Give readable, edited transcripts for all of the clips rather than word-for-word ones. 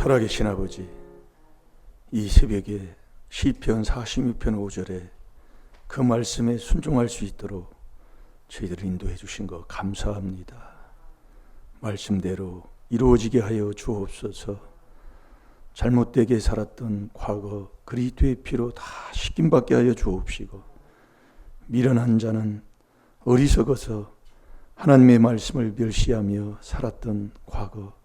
살아계신 아버지, 이 새벽에 시편 46편 5절에 그 말씀에 순종할 수 있도록 저희들을 인도해 주신 것 감사합니다. 말씀대로 이루어지게 하여 주옵소서. 잘못되게 살았던 과거 그리스도의 피로 다 씻김받게 하여 주옵시고, 미련한 자는 어리석어서 하나님의 말씀을 멸시하며 살았던 과거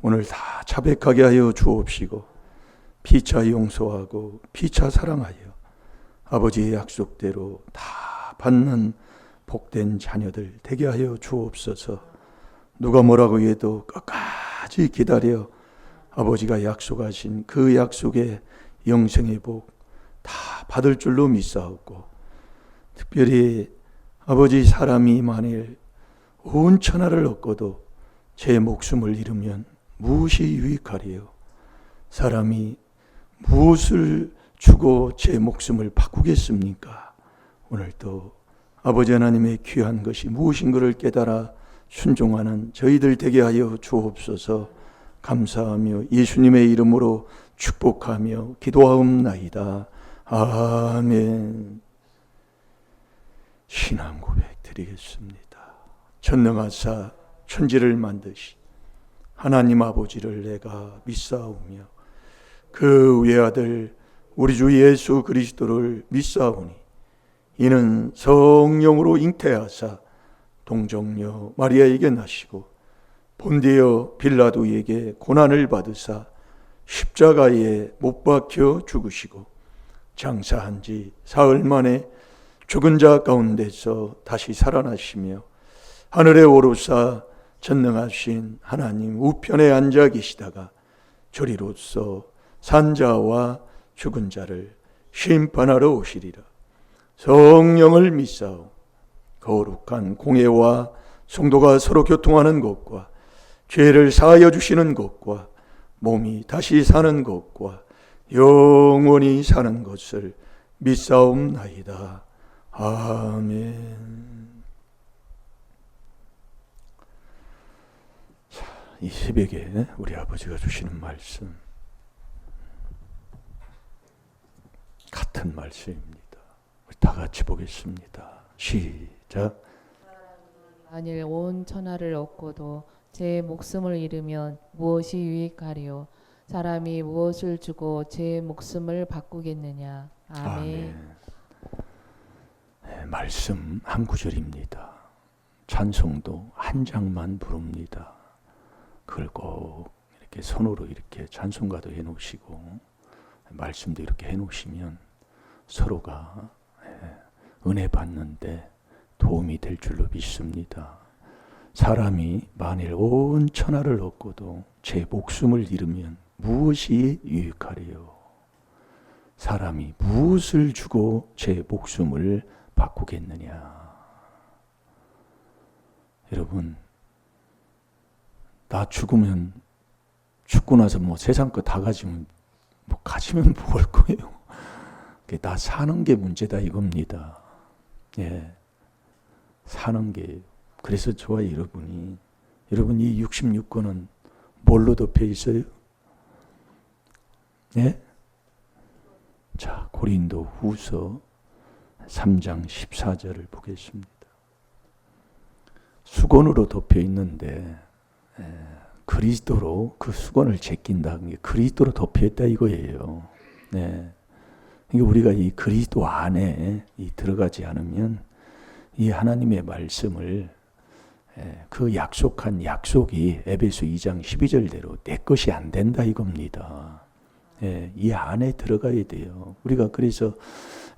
오늘 다 자백하게 하여 주옵시고, 피차 용서하고 피차 사랑하여 아버지의 약속대로 다 받는 복된 자녀들 되게 하여 주옵소서. 누가 뭐라고 해도 끝까지 기다려 아버지가 약속하신 그 약속의 영생의 복 다 받을 줄로 믿사옵고, 특별히 아버지, 사람이 만일 온 천하를 얻고도 제 목숨을 잃으면 무엇이 유익하리요? 사람이 무엇을 주고 제 목숨을 바꾸겠습니까? 오늘도 아버지 하나님의 귀한 것이 무엇인가를 깨달아 순종하는 저희들 되게 하여 주옵소서. 감사하며 예수님의 이름으로 축복하며 기도하옵나이다. 아멘. 신앙 고백 드리겠습니다. 전능하사 천지를 만드시 하나님 아버지를 내가 믿사오며 그 외아들 우리 주 예수 그리스도를 믿사오니 이는 성령으로 잉태하사 동정녀 마리아에게 나시고 본디어 빌라도에게 고난을 받으사 십자가에 못 박혀 죽으시고 장사한 지 사흘 만에 죽은 자 가운데서 다시 살아나시며 하늘에 오르사 전능하신 하나님 우편에 앉아 계시다가 저리로서 산자와 죽은 자를 심판하러 오시리라. 성령을 믿사오. 거룩한 공회와 성도가 서로 교통하는 것과 죄를 사하여 주시는 것과 몸이 다시 사는 것과 영원히 사는 것을 믿사옵나이다. 아멘. 자, 이 새벽에 우리 아버지가 주시는 말씀, 같은 말씀입니다. 우리 다 같이 보겠습니다. 시작. 만일 온 천하를 얻고도 제 목숨을 잃으면 무엇이 유익하리요? 사람이 무엇을 주고 제 목숨을 바꾸겠느냐? 아멘. 네, 말씀 한 구절입니다. 찬송도 한 장만 부릅니다. 그걸 꼭 이렇게 손으로 이렇게 찬송가도 해놓으시고 말씀도 이렇게 해놓으시면 서로가 은혜 받는데 도움이 될 줄로 믿습니다. 사람이 만일 온 천하를 얻고도 제 목숨을 잃으면 무엇이 유익하리요? 사람이 무엇을 주고 제 목숨을 바꾸겠느냐? 여러분, 나 죽으면, 죽고 나서 뭐 세상 거 다 가지면, 뭐 가지면 뭐 할 거예요? 나 사는 게 문제다 이겁니다. 예. 사는 게. 그래서 저와 여러분 이 66권은 뭘로 덮여 있어요? 예? 자, 고린도 후서 3장 14절을 보겠습니다. 수건으로 덮여 있는데 그리스도로 그 수건을 제낀다는 게 그리스도로 덮여 있다 이거예요. 네. 그러니까 우리가 이 그리스도 안에 들어가지 않으면 이 하나님의 말씀을 그 약속한 약속이 에베소 2장 12절대로 내 것이 안 된다 이겁니다. 이 안에 들어가야 돼요. 우리가 그래서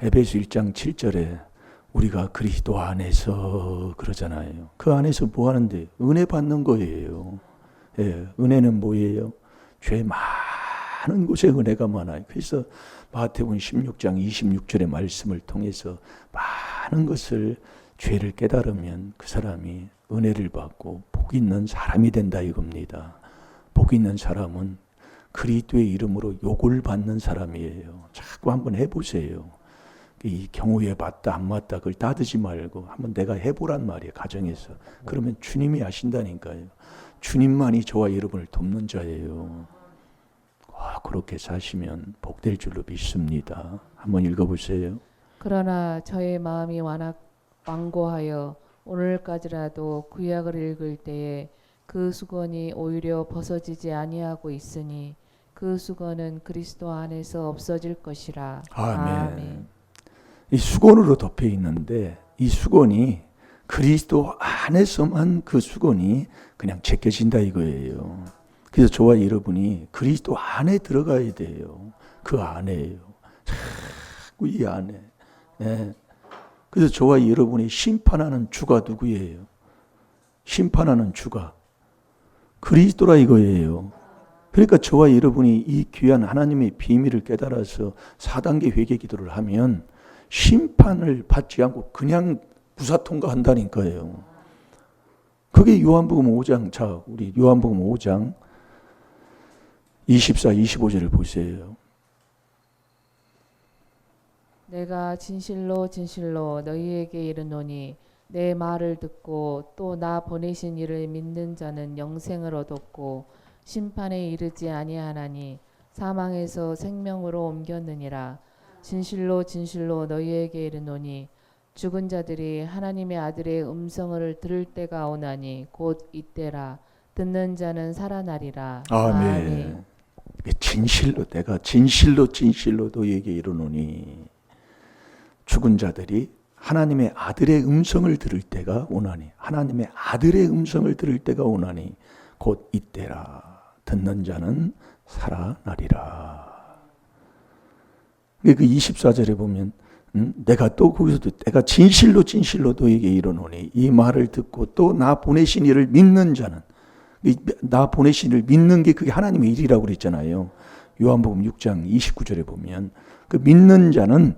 에베소 1장 7절에 우리가 그리스도 안에서 그러잖아요. 그 안에서 뭐 하는데? 은혜 받는 거예요. 은혜는 뭐예요? 죄 많은 곳에 은혜가 많아요. 그래서 마태복음 16장 26절의 말씀을 통해서 많은 것을 죄를 깨달으면 그 사람이 은혜를 받고 복 있는 사람이 된다 이겁니다. 복 있는 사람은 그리스도의 이름으로 욕을 받는 사람이에요. 자꾸 한번 해보세요. 이 경우에 맞다 안 맞다 그걸 따지지 말고 한번 내가 해보란 말이에요. 가정에서. 그러면 주님이 아신다니까요. 주님만이 저와 여러분을 돕는 자예요. 그렇게 사시면 복될 줄로 믿습니다. 한번 읽어보세요. 그러나 저의 마음이 완고하여 오늘까지라도 구약을 읽을 때에 그 수건이 오히려 벗어지지 아니하고 있으니 그 수건은 그리스도 안에서 없어질 것이라. 아멘. 이 수건으로 덮여 있는데 이 수건이 그리스도 안에서만 그 수건이 그냥 제껴진다 이거예요. 그래서 저와 여러분이 그리스도 안에 들어가야 돼요. 그 안에요. 자꾸 이 안에. 네. 그래서 저와 여러분이 심판하는 주가 누구예요? 심판하는 주가 그리스도라 이거예요. 그러니까 저와 여러분이 이 귀한 하나님의 비밀을 깨달아서 4단계 회개 기도를 하면 심판을 받지 않고 그냥 무사 통과한다니까요. 그게 요한복음 5장, 자, 우리 요한복음 5장 24, 25절을 보세요. 내가 진실로 진실로 너희에게 이르노니 내 말을 듣고 또 나 보내신 이를 믿는 자는 영생을 얻었고 심판에 이르지 아니하나니 사망에서 생명으로 옮겼느니라. 진실로 진실로 너희에게 이르노니 죽은 자들이 하나님의 아들의 음성을 들을 때가 오나니 곧 이때라. 듣는 자는 살아나리라. 아멘. 진실로 내가 진실로 너희에게 이르노니 죽은 자들이 하나님의 아들의 음성을 들을 때가 오나니 하나님의 아들의 음성을 들을 때가 오나니 곧 이때라. 듣는 자는 살아나리라. 그 24절에 보면 내가 또 거기서도 내가 진실로 너에게 이르노니 이 말을 듣고 또 나 보내신 이를 믿는 자는 나 보내신 이를 믿는 게 그게 하나님의 일이라고 그랬잖아요. 요한복음 6장 29절에 보면 그 믿는 자는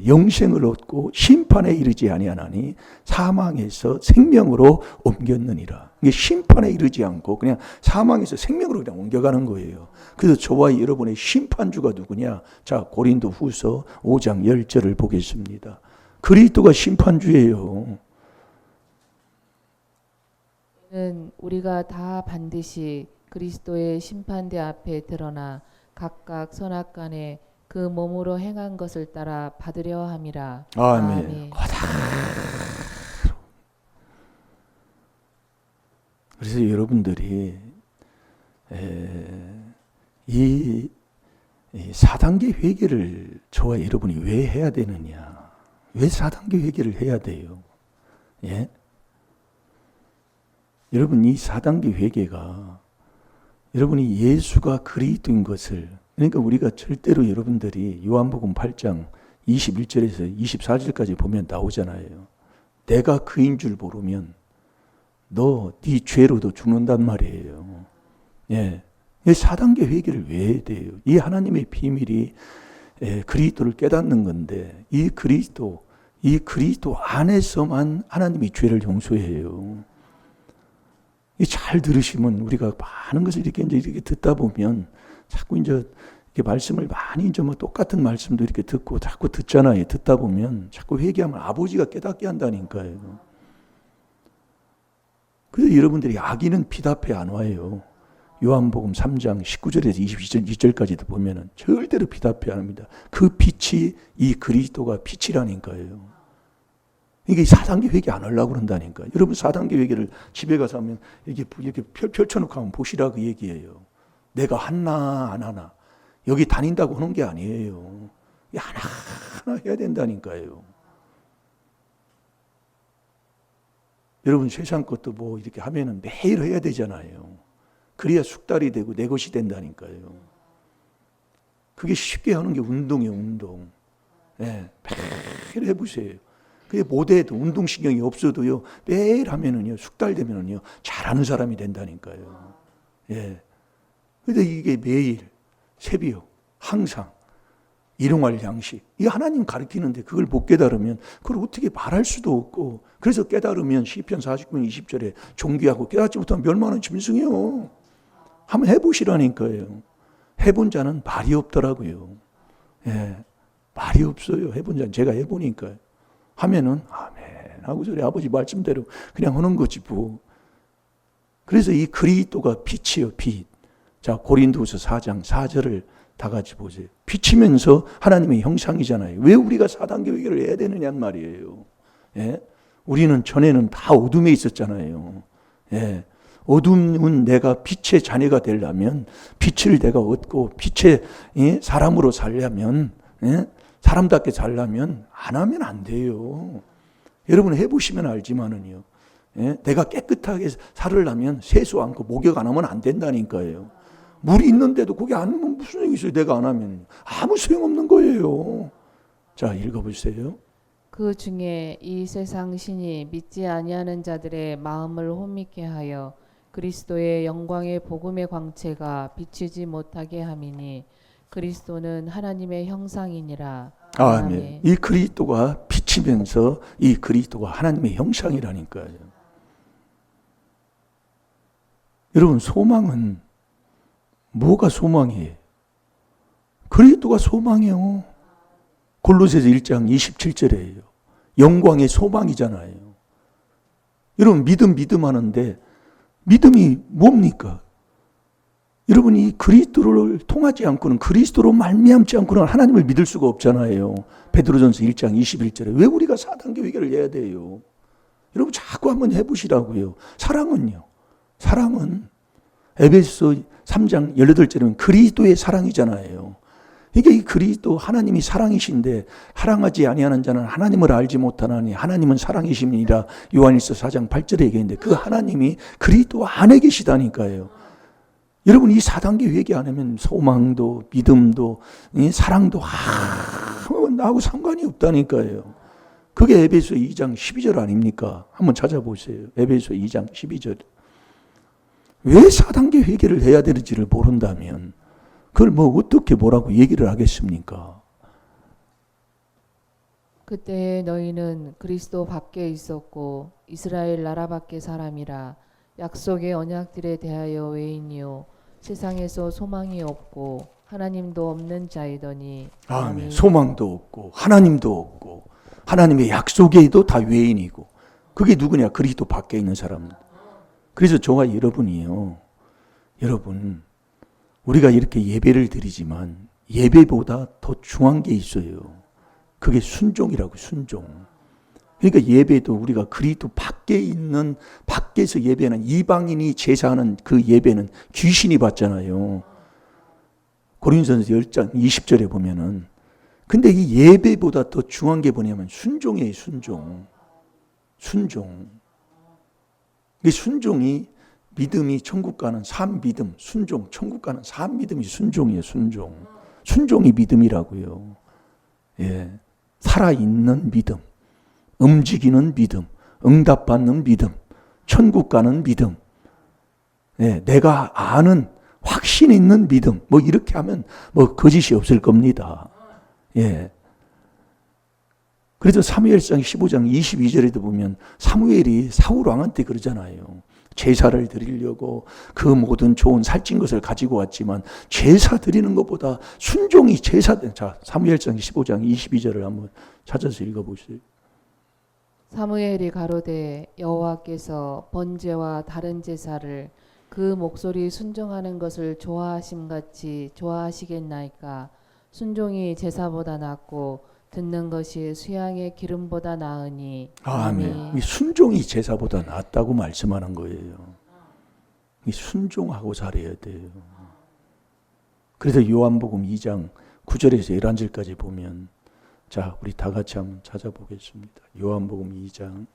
영생을 얻고 심판에 이르지 아니하나니 사망에서 생명으로 옮겼느니라. 이게 심판에 이르지 않고 그냥 사망에서 생명으로 그냥 옮겨가는 거예요. 그래서 저와 여러분의 심판주가 누구냐? 자, 고린도 후서 5장 10절을 보겠습니다. 그리스도가 심판주예요. 는 우리가 다 반드시 그리스도의 심판대 앞에 드러나 각각 선악간에 그 몸으로 행한 것을 따라 받으려 함이라. 아멘. 그래서 여러분들이 이 4단계 회개를 저와 여러분이 왜 해야 되느냐? 왜 4단계 회개를 해야 돼요? 예? 여러분 이 4단계 회개가 여러분이 예수가 그리스도인 것을 그러니까 우리가 절대로 여러분들이 요한복음 8장 21절에서 24절까지 보면 나오잖아요. 내가 그인 줄 모르면 너 네 죄로도 죽는단 말이에요. 예. 4단계 회개를 왜 해야 돼요? 이 하나님의 비밀이 그리스도를 깨닫는 건데 이 그리스도 안에서만 하나님이 죄를 용서해요. 잘 들으시면 우리가 많은 것을 이렇게 듣다 보면 자꾸 이제 이렇게 말씀을 많이 이제 뭐 똑같은 말씀도 이렇게 듣고 자꾸 듣잖아요. 듣다 보면 자꾸 회개하면 아버지가 깨닫게 한다니까요. 그래서 여러분들이 악인은 빛 앞에 안 와요. 요한복음 3장 19절에서 22절까지도 보면은 절대로 빛 앞에 안 옵니다. 그 빛이 이 그리스도가 빛이라니까요. 이게 4단계 회개 안 하려고 그런다니까. 여러분 4단계 회개를 집에 가서 하면 이렇게 펼쳐놓고 하면 보시라 그 얘기예요. 내가 하나 안 하나. 여기 다닌다고 하는 게 아니에요. 하나하나 해야 된다니까요. 여러분 세상 것도 뭐 이렇게 하면은 매일 해야 되잖아요. 그래야 숙달이 되고 내 것이 된다니까요. 그게 쉽게 하는 게 운동이에요, 운동. 네, 매일 해보세요. 그게 못해도 운동신경이 없어도요, 매일 하면은요, 숙달되면은요, 잘하는 사람이 된다니까요. 예. 근데 이게 매일, 새벽, 항상, 일용할 양식. 이 하나님 가르치는데 그걸 못 깨달으면 그걸 어떻게 말할 수도 없고, 그래서 깨달으면 시편 49편 20절에 존귀하고 깨닫지 못하면 멸망하는 짐승이요. 한번 해보시라니까요. 해본 자는 말이 없더라고요. 예. 말이 없어요. 해본 자는 제가 해보니까요. 하면은 아멘 하고 저리 아버지 말씀대로 그냥 하는 거지 뭐. 그래서 이 그리스도가 빛이에요, 빛. 자, 고린도후서 4장 4절을 다 같이 보세요. 비치면서 하나님의 형상이잖아요. 왜 우리가 4단계 회개를 해야 되느냐는 말이에요. 예? 우리는 전에는 다 어둠에 있었잖아요. 예. 어둠은 내가 빛의 자녀가 되려면, 빛을 내가 얻고 빛의 사람으로 살려면, 사람답게 살려면 안 하면 안 돼요. 여러분 해보시면 알지만은요. 내가 깨끗하게 살으려면 세수 않고 목욕 안 하면 안 된다니까요. 물이 있는데도 거기 안 하면 무슨 소용이 있어요. 내가 안 하면 아무 소용없는 거예요. 자, 읽어보세요. 그 중에 이 세상 신이 믿지 아니하는 자들의 마음을 혼미케 하여 그리스도의 영광의 복음의 광채가 비추지 못하게 함이니 그리스도는 하나님의 형상이니라. 아멘. 이 그리스도가 비치면서 이 그리스도가 하나님의 형상이라니까요. 여러분, 소망은 뭐가 소망이에요? 그리스도가 소망이에요. 골로새서 1장 27절이에요. 영광의 소망이잖아요. 여러분, 믿음 하는데 믿음이 뭡니까? 여러분이 그리스도를 통하지 않고는, 그리스도로 말미암지 않고는 하나님을 믿을 수가 없잖아요. 베드로전서 1장 21절에 왜 우리가 4단계 회개를 해야 돼요? 여러분 자꾸 한번 해보시라고요. 사랑은요. 사랑은 에베소 3장 18절이면 그리스도의 사랑이잖아요. 이게 이 그리스도 하나님이 사랑이신데 사랑하지 아니하는 자는 하나님을 알지 못하나니 하나님은 사랑이심이니라 요한일서 4장 8절에 얘기했는데 그 하나님이 그리스도 안에 계시다니까요. 여러분 이 4단계 회개 안 하면 소망도 믿음도 사랑도 나하고 상관이 없다니까요. 그게 에베소 2장 12절 아닙니까? 한번 찾아보세요. 에베소 2장 12절. 왜 4단계 회개를 해야 되는지를 모른다면 그걸 뭐 어떻게 뭐라고 얘기를 하겠습니까? 그때 너희는 그리스도 밖에 있었고 이스라엘 나라 밖의 사람이라 약속의 언약들에 대하여 외인이요 세상에서 소망이 없고 하나님도 없는 자이더니. 아멘. 소망도 없고 하나님도 없고 하나님의 약속에도 다 외인이고 그게 누구냐? 그리스도 밖에 있는 사람. 그래서 저와 여러분이요. 여러분 우리가 이렇게 예배를 드리지만 예배보다 더 중요한 게 있어요. 그게 순종이라고, 순종. 그러니까 예배도 우리가 그리스도 밖에 있는, 밖에서 예배하는 이방인이 제사하는 그 예배는 귀신이 받잖아요. 고린도전서 10장 20절에 보면은. 근데 이 예배보다 더 중요한 게 뭐냐면 순종이에요, 순종. 순종. 이 순종이 믿음이 천국 가는 삶 믿음, 순종, 천국 가는 삶 믿음이 순종이에요, 순종. 순종이 믿음이라고요. 예. 살아있는 믿음, 움직이는 믿음, 응답받는 믿음, 천국 가는 믿음. 예. 내가 아는 확신 있는 믿음. 뭐 이렇게 하면 뭐 거짓이 없을 겁니다. 예. 그래서 사무엘상 15장 22절에도 보면 사무엘이 사울 왕한테 그러잖아요. 제사를 드리려고 그 모든 좋은 살찐 것을 가지고 왔지만 제사 드리는 것보다 순종이 제사. 자, 사무엘상 15장 22절을 한번 찾아서 읽어보세요. 사무엘이 가로되 여호와께서 번제와 다른 제사를 그 목소리 순종하는 것을 좋아하심같이 좋아하시겠나이까. 순종이 제사보다 낫고 듣는 것이 수양의 기름보다 나으니. 아멘. 이 순종이 제사보다 낫다고 말씀하는 거예요. 이 순종하고 살아야 돼요. 그래서 요한복음 2장 9절에서 11절까지 보면, 자, 우리 다 같이 한번 찾아보겠습니다. 요한복음 2장.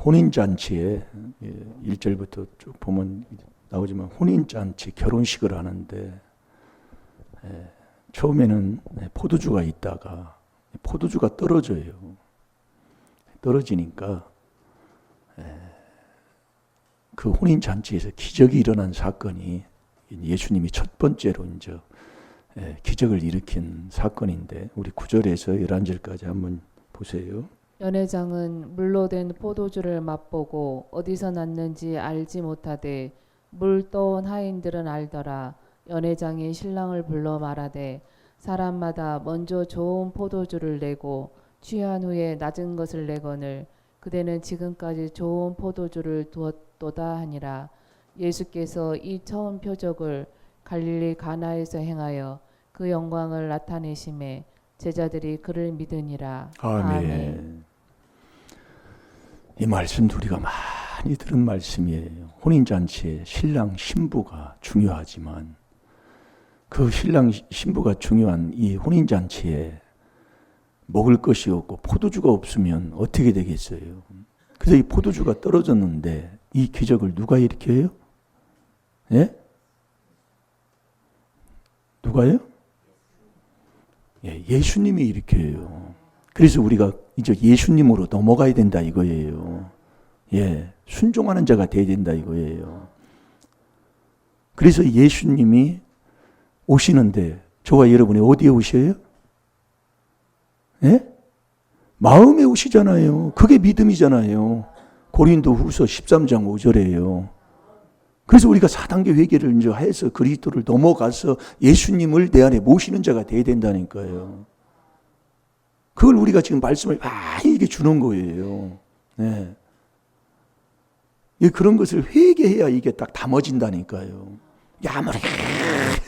혼인잔치에 1절부터 쭉 보면 나오지만 혼인잔치 결혼식을 하는데 처음에는 포도주가 있다가 포도주가 떨어져요. 떨어지니까 그 혼인잔치에서 기적이 일어난 사건이 예수님이 첫 번째로 이제 기적을 일으킨 사건인데 우리 9절에서 11절까지 한번 보세요. 연회장은 물로 된 포도주를 맛보고 어디서 났는지 알지 못하되 물 떠온 하인들은 알더라. 연회장이 신랑을 불러 말하되 사람마다 먼저 좋은 포도주를 내고 취한 후에 낮은 것을 내거늘 그대는 지금까지 좋은 포도주를 두었도다 하니라. 예수께서 이 처음 표적을 갈릴리 가나에서 행하여 그 영광을 나타내심에 제자들이 그를 믿으니라. 아멘. 이 말씀도 우리가 많이 들은 말씀이에요. 혼인잔치에 신랑 신부가 중요하지만 그 신랑 신부가 중요한 이 혼인잔치에 먹을 것이 없고 포도주가 없으면 어떻게 되겠어요? 그래서 이 포도주가 떨어졌는데 이 기적을 누가 일으켜요? 예? 누가요? 예, 예수님이 일으켜요. 그래서 우리가 이제 예수님으로 넘어가야 된다 이거예요. 예, 순종하는 자가 돼야 된다 이거예요. 그래서 예수님이 오시는데 저와 여러분이 어디에 오셔요? 예? 마음에 오시잖아요. 그게 믿음이잖아요. 고린도 후서 13장 5절이에요. 그래서 우리가 4단계 회개를 이제 해서 그리스도를 넘어가서 예수님을 내 안에 모시는 자가 돼야 된다니까요. 그걸 우리가 지금 말씀을 많이 이게 주는 거예요. 네. 그런 것을 회개해야 이게 딱 담아진다니까요. 아무리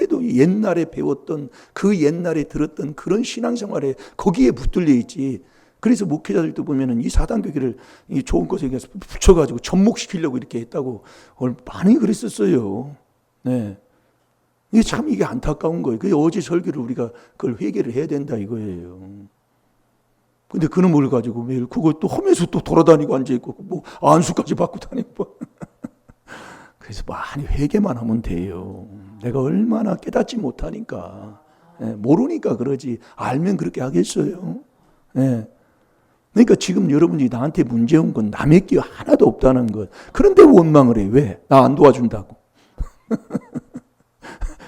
해도 옛날에 배웠던 그 옛날에 들었던 그런 신앙생활에 거기에 붙들려 있지. 그래서 목회자들도 보면은 이 4단계를 이 좋은 것에 붙여가지고 접목시키려고 이렇게 했다고 많이 그랬었어요. 네. 이게 참 이게 안타까운 거예요. 그 어제 설교를 우리가 그걸 회개를 해야 된다 이거예요. 근데 그놈 뭘 가지고 매일 그거 또 하면서 또 돌아다니고 앉아있고 뭐 안수까지 받고 다니고. 그래서 많이 회개만 하면 돼요. 내가 얼마나 깨닫지 못하니까. 모르니까 그러지. 알면 그렇게 하겠어요. 그러니까 지금 여러분이 나한테 문제 온 건 남의 끼 하나도 없다는 것. 그런데 원망을 해. 왜? 나 안 도와준다고.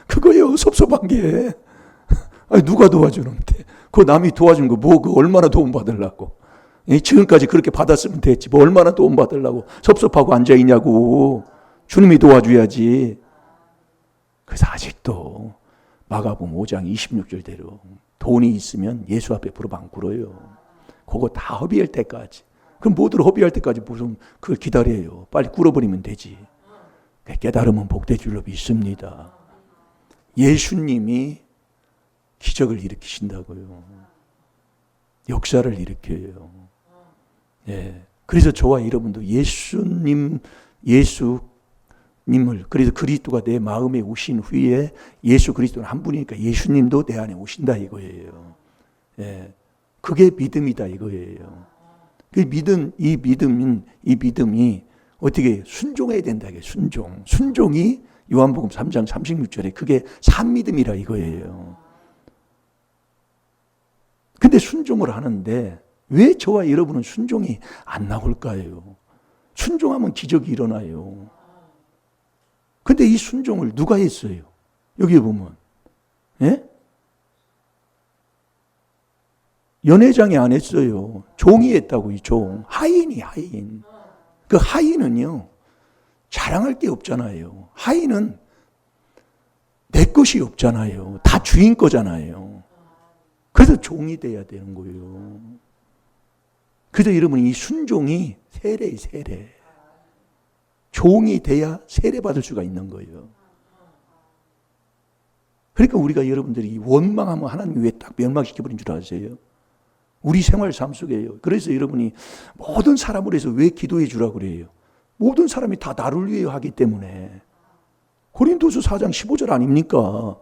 그거예요. 섭섭한 게. 아니, 누가 도와주는데. 그 남이 도와준 거 뭐 그 얼마나 도움 받으려고. 지금까지 그렇게 받았으면 됐지. 뭐 얼마나 도움 받으려고 섭섭하고 앉아있냐고. 주님이 도와줘야지. 그래서 아직도 마가복음 5장 26절대로 돈이 있으면 예수 앞에 무릎 안 꿇어요. 그거 다 허비할 때까지. 그럼 모두 허비할 때까지 무슨 그걸 기다려요. 빨리 꿇어버리면 되지. 깨달으면 복될 줄로 믿습니다. 예수님이 기적을 일으키신다고요. 역사를 일으켜요. 예. 그래서 저와 여러분도 예수님을 그래서 그리스도가 내 마음에 오신 후에 예수 그리스도는 한 분이니까 예수님도 내 안에 오신다 이거예요. 예. 그게 믿음이다 이거예요. 그 이 믿음이 어떻게 순종해야 된다 이게 순종이 요한복음 3장 36절에 그게 산믿음이라 이거예요. 근데 순종을 하는데 왜 저와 여러분은 순종이 안 나올까요? 순종하면 기적이 일어나요. 근데 이 순종을 누가 했어요? 여기 보면 예? 연회장이 안 했어요. 종이 했다고 이 종. 하인. 그 하인은요. 자랑할 게 없잖아요. 하인은 내 것이 없잖아요. 다 주인 거잖아요. 그래서 종이 돼야 되는 거예요. 그래서 여러분 이 순종이 세례. 종이 돼야 세례받을 수가 있는 거예요. 그러니까 우리가 여러분들이 원망하면 하나님이 왜 딱 멸망시켜버린 줄 아세요? 우리 생활 삶 속에요. 그래서 여러분이 모든 사람을 위해서 왜 기도해 주라고 그래요? 모든 사람이 다 나를 위해 하기 때문에. 고린도서 4장 15절 아닙니까?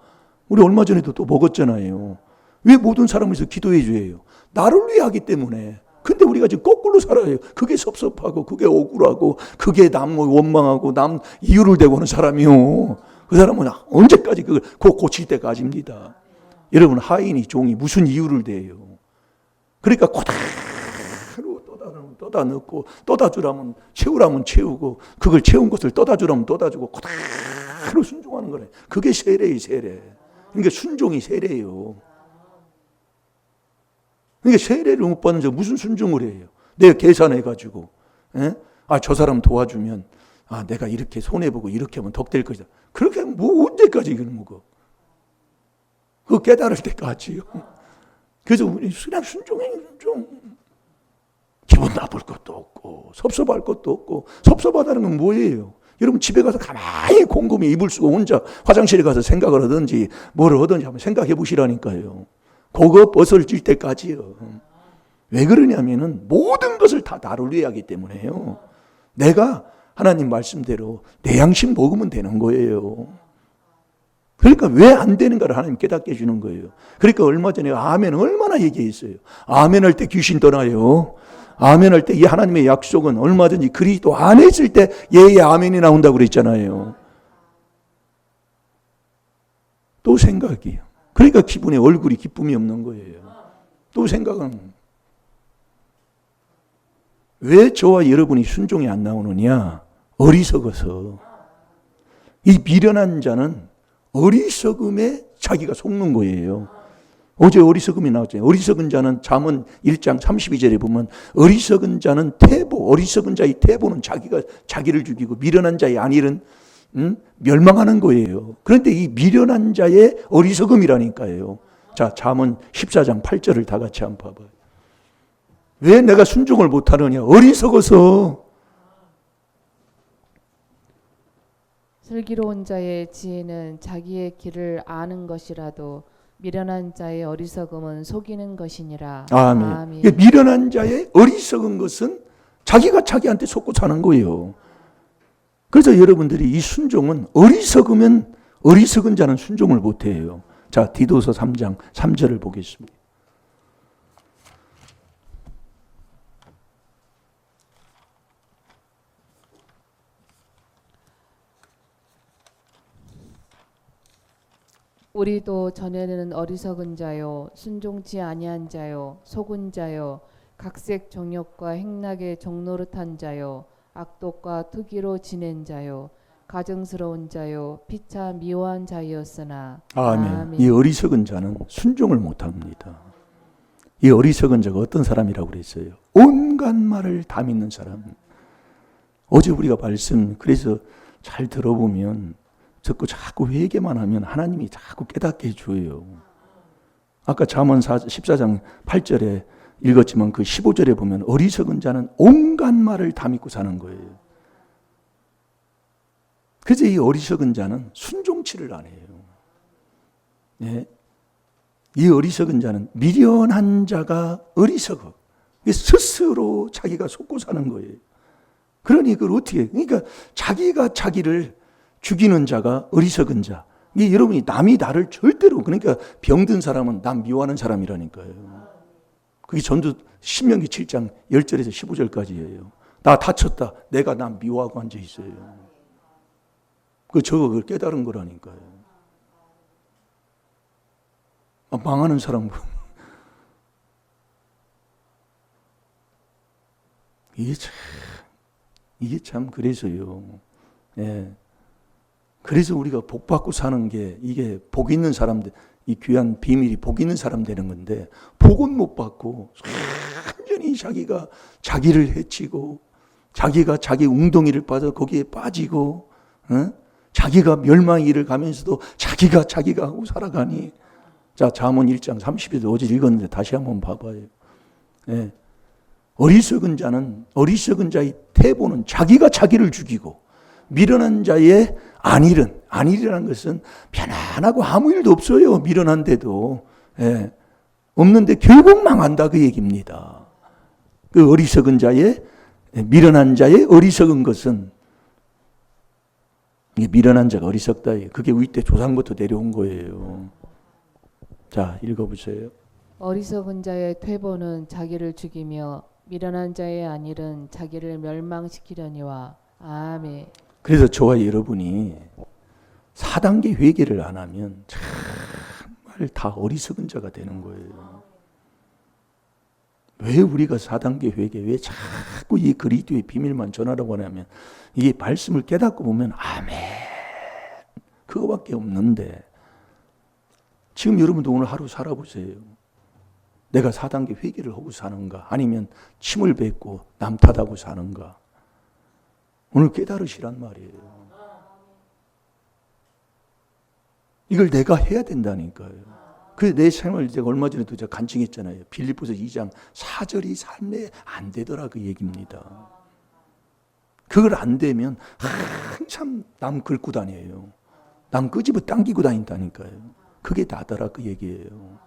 우리 얼마 전에도 또 먹었잖아요. 왜 모든 사람을 위해서 기도해 줘요? 나를 위해 하기 때문에. 근데 우리가 지금 거꾸로 살아요. 그게 섭섭하고 그게 억울하고 그게 남 원망하고 남 이유를 대고 하는 사람이요. 그 사람은 언제까지 그걸 고칠 때까지입니다. 여러분 하인이 종이 무슨 이유를 대요? 그러니까 그대로 떠다 넣고 떠다 주라면 채우라면 채우고 그걸 채운 것을 떠다 주라면 떠다 주고 그대로 순종하는 거래. 그게 세례예요, 세례. 그러니까 순종이 세례예요. 그러니까 세례를 못 받는 자 무슨 순종을 해요? 내가 계산해가지고 저 사람 도와주면 내가 이렇게 손해보고 이렇게 하면 덕될 것이다. 그렇게 하면 뭐 언제까지 이걸 먹어? 그 깨달을 때까지요. 그래서 우리 그냥 순종해, 순종. 기분 나쁠 것도 없고 섭섭할 것도 없고. 섭섭하다는 건 뭐예요? 여러분 집에 가서 가만히 곰곰이 이불 쓰고 혼자 화장실에 가서 생각을 하든지 뭘 하든지 한번 생각해 보시라니까요. 그거 벗어질 때까지요. 왜 그러냐면은 모든 것을 다 다루려야 하기 때문에요. 내가 하나님 말씀대로 내 양심 먹으면 되는 거예요. 그러니까 왜 안 되는가를 하나님 깨닫게 해주는 거예요. 그러니까 얼마 전에 아멘 얼마나 얘기했어요. 아멘 할 때 귀신 떠나요. 아멘 할 때 이 하나님의 약속은 얼마든지 그리스도 안에 있을 때 예의 아멘이 나온다고 그랬잖아요. 또 생각이요. 그러니까 기분에 얼굴이 기쁨이 없는 거예요. 또 생각은 왜 저와 여러분이 순종이 안 나오느냐? 어리석어서. 이 미련한 자는 어리석음에 자기가 속는 거예요. 어제 어리석음이 나왔잖아요. 어리석은 자는 잠언 1장 32절에 보면 어리석은 자는 태보, 어리석은 자의 태보는 자기를 죽이고 미련한 자의 안일은 멸망하는 거예요. 그런데 이 미련한 자의 어리석음이라니까요. 자, 잠언 14장 8절을 다 같이 한번 봐봐요. 왜 내가 순종을 못하느냐? 어리석어서. 슬기로운 자의 지혜는 자기의 길을 아는 것이라도 미련한 자의 어리석음은 속이는 것이니라. 아멘. 아멘. 미련한 자의 어리석은 것은 자기가 자기한테 속고 사는 거예요. 그래서 여러분들이 이 순종은 어리석으면 어리석은 자는 순종을 못해요. 자, 디도서 3장 3절을 보겠습니다. 우리도 전에는 어리석은 자요 순종치 아니한 자요 속은 자요 각색 정욕과 행락의 종노릇한 자요 악독과 투기로 지낸 자요 가증스러운 자요 피차 미워한 자였으나. 아멘. 아멘. 이 어리석은 자는 순종을 못합니다. 이 어리석은 자가 어떤 사람이라고 그랬어요? 온갖 말을 다 믿는 사람. 어제 우리가 말씀 그래서 잘 들어보면 듣고 자꾸 회개만 하면 하나님이 자꾸 깨닫게 해줘요. 아까 잠언 14장 8절에 읽었지만 그 15절에 보면 어리석은 자는 온갖 말을 다 믿고 사는 거예요. 그래서 이 어리석은 자는 순종치를 안 해요. 네. 이 어리석은 자는 미련한 자가 어리석어. 스스로 자기가 속고 사는 거예요. 그러니 그걸 어떻게 해? 그러니까 자기가 자기를 죽이는 자가 어리석은 자. 이게 여러분이 남이 나를 절대로 그러니까 병든 사람은 남 미워하는 사람이라니까요. 그게 전도 신명기 7장 10절에서 15절까지예요. 나 다쳤다. 내가 남 미워하고 앉아 있어요. 그걸 깨달은 거라니까요. 망하는 사람 이게 참 그래서요. 예. 그래서 우리가 복 받고 사는 게 이게 복 있는 사람들, 이 귀한 비밀이 복 있는 사람 되는 건데 복은 못 받고 완전히 자기가 자기를 해치고 자기가 자기 웅덩이를 빠져 거기에 빠지고 자기가 멸망의 길을 가면서도 자기가 하고 살아가니. 자, 잠언 1장 30절 어제 읽었는데 다시 한번 봐봐요. 예. 어리석은 자의 태보는 자기가 자기를 죽이고 미련한 자의 안일이라는 것은 편안하고 아무 일도 없어요. 미련한데도. 예. 없는데 결국 망한다 그 얘기입니다. 그 어리석은 자의 미련한 자의 어리석은 것은 이게 미련한 자가 어리석다. 그게 우리 때 조상부터 내려온 거예요. 자, 읽어보세요. 어리석은 자의 퇴보는 자기를 죽이며 미련한 자의 안일은 자기를 멸망시키려니와. 아멘. 그래서 저와 여러분이 4단계 회개를 안 하면 정말 다 어리석은 자가 되는 거예요. 왜 우리가 4단계 회개, 왜 자꾸 이 그리스도의 비밀만 전하라고 하냐면 이 말씀을 깨닫고 보면 아멘 그거밖에 없는데 지금 여러분도 오늘 하루 살아보세요. 내가 4단계 회개를 하고 사는가 아니면 침을 뱉고 남 탓하고 사는가. 오늘 깨달으시란 말이에요. 이걸 내가 해야 된다니까요. 그 내 삶을 제가 얼마 전에도 제가 간증했잖아요. 빌립보서 2장 4절이 삶에 안 되더라 그 얘기입니다. 그걸 안 되면 한참 남 긁고 다녀요. 남 끄집어 당기고 다닌다니까요. 그게 나더라 그 얘기예요.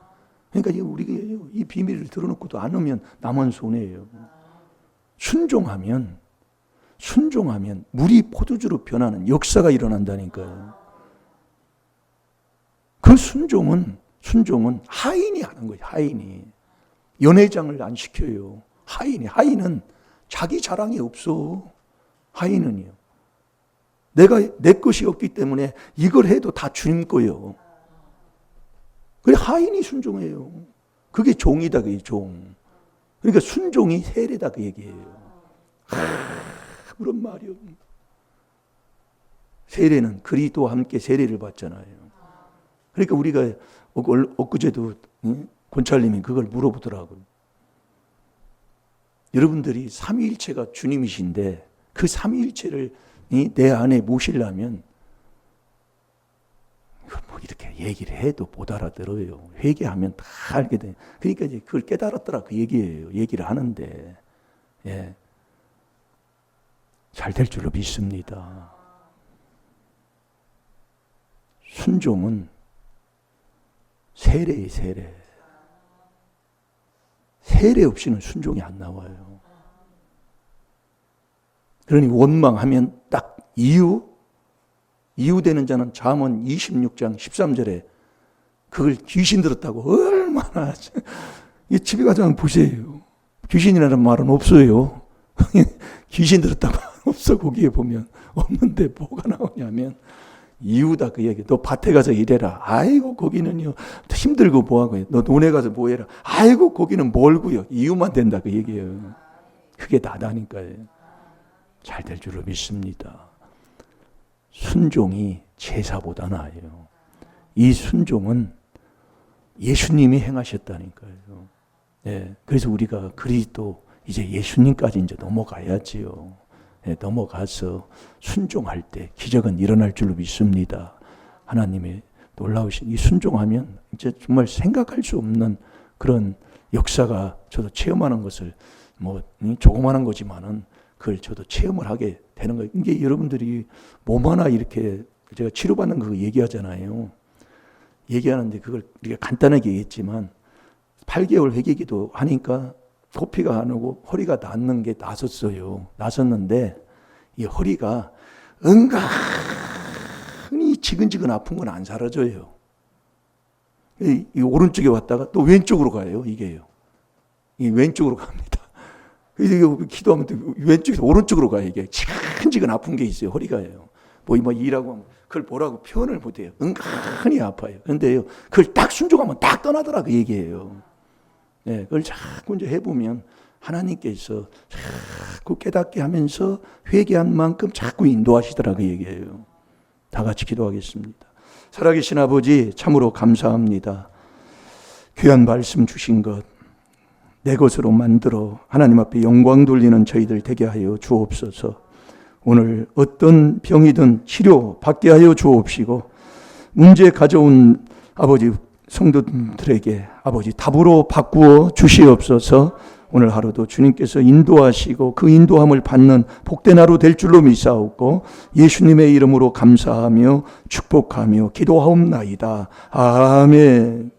그러니까 우리가 이 비밀을 들어놓고도 안 오면 남은 손해예요. 순종하면 물이 포도주로 변하는 역사가 일어난다니까요. 그 순종은 하인이 하는 거예요. 하인이. 연회장을 안 시켜요. 하인은 자기 자랑이 없어. 하인은요. 내 것이 없기 때문에 이걸 해도 다 주님 거예요. 그래 하인이 순종해요. 그게 종이다, 그게 종. 그러니까 순종이 세례다 그 얘기예요. 그런 말이요. 세례는 그리스도와 함께 세례를 받잖아요. 그러니까 우리가 엊그제도 권찰님이 그걸 물어보더라고요. 여러분들이 삼위일체가 주님이신데 그 삼위일체를 내 안에 모시려면 뭐 이렇게 얘기를 해도 못 알아들어요. 회개하면 다 알게 돼. 그러니까 이제 그걸 깨달았더라 그 얘기예요. 얘기를 하는데 예. 잘 될 줄로 믿습니다. 순종은 세례예요, 세례. 세례 없이는 순종이 안 나와요. 그러니 원망하면 딱 이유되는 자는 잠언 26장 13절에 그걸 귀신 들었다고 얼마나 집에 가서 한번 보세요. 귀신이라는 말은 없어요. 귀신 들었다고 없어. 거기에 보면 없는데 뭐가 나오냐면 이유다 그 얘기. 너 밭에 가서 일해라. 아이고 거기는요 힘들고 뭐하고 너 논에 가서 뭐해라. 아이고 거기는 멀고요. 이유만 된다 그 얘기예요. 그게 나다니까요. 잘 될 줄로 믿습니다. 순종이 제사보다 나아요. 이 순종은 예수님이 행하셨다니까요. 예, 그래서 우리가 그리스도 이제 예수님까지 이제 넘어가야지요. 예, 넘어가서 순종할 때 기적은 일어날 줄로 믿습니다. 하나님의 놀라우신 이 순종하면 이제 정말 생각할 수 없는 그런 역사가 저도 체험하는 것을 뭐 조그마한 거지만은 그걸 저도 체험을 하게 되는 거예요. 이게 여러분들이 몸 하나 이렇게 제가 치료받는 거 얘기하잖아요. 얘기하는데 그걸 우리가 간단하게 얘기했지만 8개월 회개기도 하니까 코피가 안 오고 허리가 낫는 게 나섰는데 이 허리가 은근히 지근지근 아픈 건 안 사라져요. 이 오른쪽에 왔다가 또 왼쪽으로 가요. 이게요. 이 왼쪽으로 갑니다. 그래서 기도하면 또 왼쪽에서 오른쪽으로 가요. 이게 지근지근 아픈 게 있어요. 허리가요. 뭐 일하고 하면 그걸 뭐라고 표현을 못해요. 은근히 아파요. 그런데요, 그걸 딱 순종하면 딱 떠나더라 그 얘기예요. 네, 그걸 자꾸 이제 해보면 하나님께서 자꾸 깨닫게 하면서 회개한 만큼 자꾸 인도하시더라 그 얘기예요. 다 같이 기도하겠습니다. 살아계신 아버지 참으로 감사합니다. 귀한 말씀 주신 것 내 것으로 만들어 하나님 앞에 영광 돌리는 저희들 되게 하여 주옵소서. 오늘 어떤 병이든 치료 받게 하여 주옵시고 문제 가져온 아버지 성도들에게 아버지 답으로 바꾸어 주시옵소서. 오늘 하루도 주님께서 인도하시고 그 인도함을 받는 복된 하루 될 줄로 믿사옵고 예수님의 이름으로 감사하며 축복하며 기도하옵나이다. 아멘.